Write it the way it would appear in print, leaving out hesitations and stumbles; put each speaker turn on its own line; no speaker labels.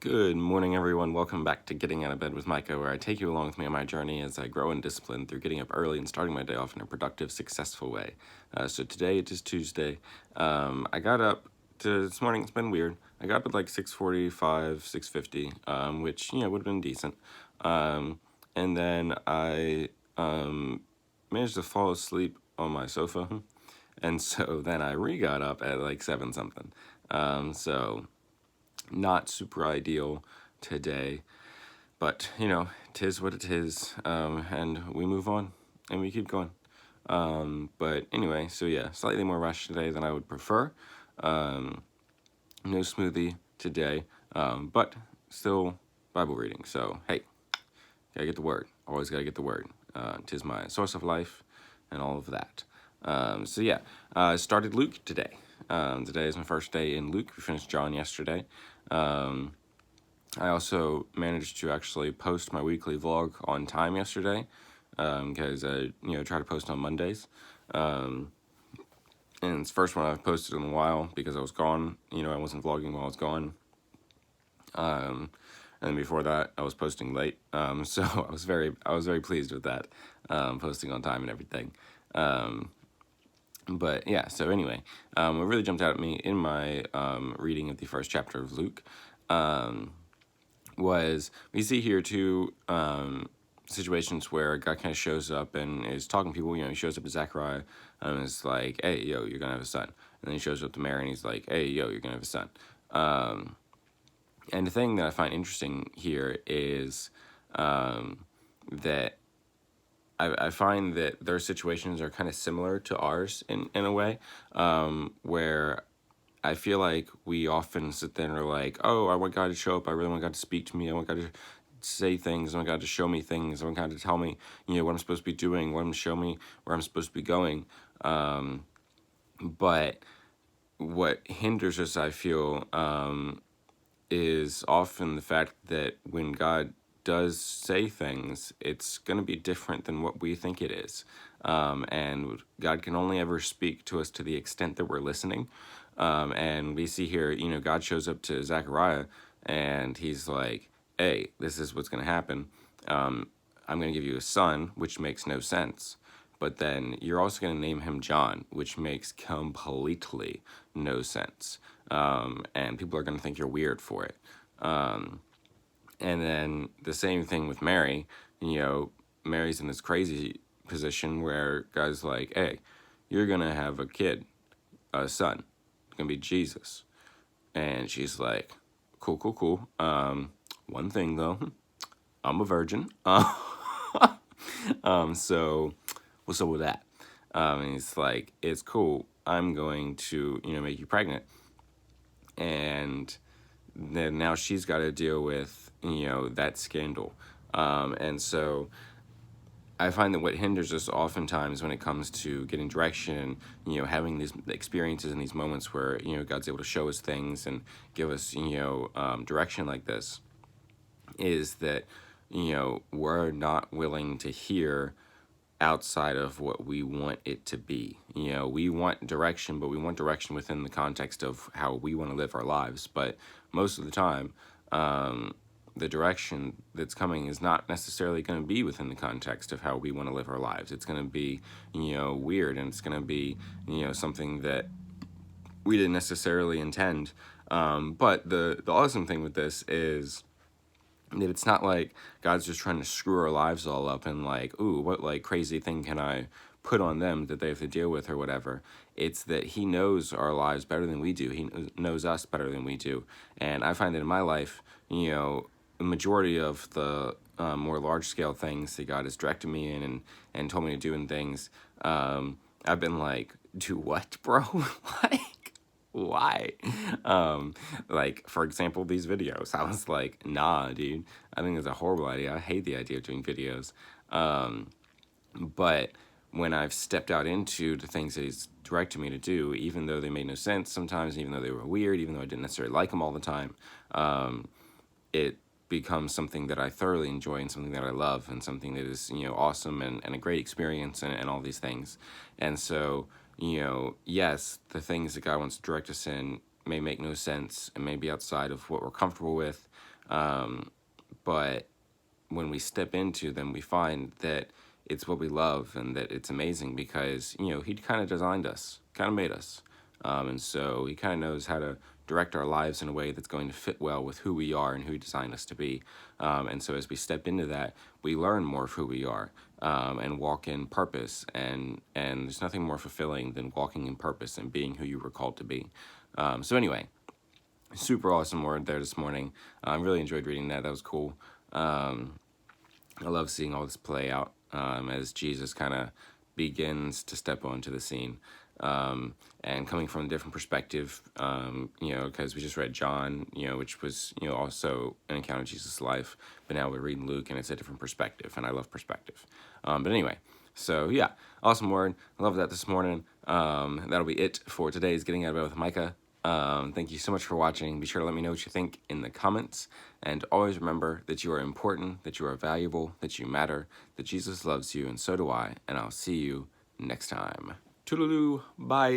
Good morning, everyone. Welcome back to Getting Out of Bed with Micah, where I take you along with me on my journey as I grow in discipline through getting up early and starting my day off in a productive, successful way. So today it is Tuesday. I got up this morning. It's been weird. I got up at like 6:45, 6:50, which would have been decent. And then I managed to fall asleep on my sofa, and so then I got up at like 7 something. So not super ideal today, but tis what it is, and we move on and we keep going. But anyway, so yeah, slightly more rushed today than I would prefer. No smoothie today, but still Bible reading. So hey, gotta get the word. Always gotta get the word. Tis my source of life, and all of that. So yeah, I started Luke today. Today is my first day in Luke. We finished John yesterday. I also managed to actually post my weekly vlog on time yesterday, because I try to post on Mondays. And it's the first one I've posted in a while because I was gone. I wasn't vlogging while I was gone. And then before that, I was posting late. So I was very pleased with that, posting on time and everything. But yeah, so anyway, what really jumped out at me in my reading of the first chapter of Luke was we see here two situations where God kind of shows up and is talking to people. He shows up to Zechariah and is like, hey, yo, you're going to have a son. And then he shows up to Mary and he's like, hey, yo, you're going to have a son. And the thing that I find interesting here is that I find that their situations are kind of similar to ours in a way, where I feel like we often sit there and are like, oh, I want God to show up. I really want God to speak to me. I want God to say things. I want God to show me things. I want God to tell me, what I'm supposed to be doing, what I'm to show me where I'm supposed to be going. But what hinders us, I feel, is often the fact that when God does say things, it's going to be different than what we think it is. And God can only ever speak to us to the extent that we're listening. And we see here, God shows up to Zechariah and he's like, hey, this is what's going to happen. I'm going to give you a son, which makes no sense. But then you're also going to name him John, which makes completely no sense. And people are going to think you're weird for it. And then the same thing with Mary. Mary's in this crazy position where God's like, hey, you're going to have a kid, a son. It's going to be Jesus. And she's like, cool. One thing, though. I'm a virgin. So what's up with that? And he's like, it's cool. I'm going to, make you pregnant. And then now she's got to deal with, that scandal. And so I find that what hinders us oftentimes when it comes to getting direction, having these experiences and these moments where, God's able to show us things and give us, direction like this, is that, we're not willing to hear outside of what we want it to be. We want direction, but we want direction within the context of how we want to live our lives. But most of the time, the direction that's coming is not necessarily going to be within the context of how we want to live our lives. It's going to be, weird, and it's going to be, something that we didn't necessarily intend. But the awesome thing with this is that it's not like God's just trying to screw our lives all up and like, ooh, what like crazy thing can I put on them that they have to deal with or whatever. It's that he knows our lives better than we do. He knows us better than we do. And I find that in my life, the majority of the more large-scale things that God has directed me in and told me to do in things, I've been like, do what, bro? Like, why? Like, for example, these videos. I was like, nah, dude, I think it's a horrible idea. I hate the idea of doing videos. But when I've stepped out into the things that he's directed me to do, even though they made no sense sometimes, even though they were weird, even though I didn't necessarily like them all the time, it becomes something that I thoroughly enjoy and something that I love and something that is, awesome and a great experience and all these things. And so, yes, the things that God wants to direct us in may make no sense and may be outside of what we're comfortable with. But when we step into them, we find that it's what we love and that it's amazing because, he kind of designed us, kind of made us. And so he kind of knows how to direct our lives in a way that's going to fit well with who we are and who he designed us to be. And so as we step into that, we learn more of who we are, and walk in purpose. And there's nothing more fulfilling than walking in purpose and being who you were called to be. So anyway, super awesome word there this morning. I really enjoyed reading that. That was cool. I love seeing all this play out as Jesus kind of begins to step onto the scene, and coming from a different perspective, because we just read John, which was, also an encounter of Jesus' life, but now we're reading Luke and it's a different perspective, and I love perspective. But anyway, so yeah, awesome word. I love that this morning. That'll be it for today's Getting Out of Bed with Micah. Thank you so much for watching. Be sure to let me know what you think in the comments. And always remember that you are important, that you are valuable, that you matter, that Jesus loves you, and so do I. And I'll see you next time. Toodaloo. Bye.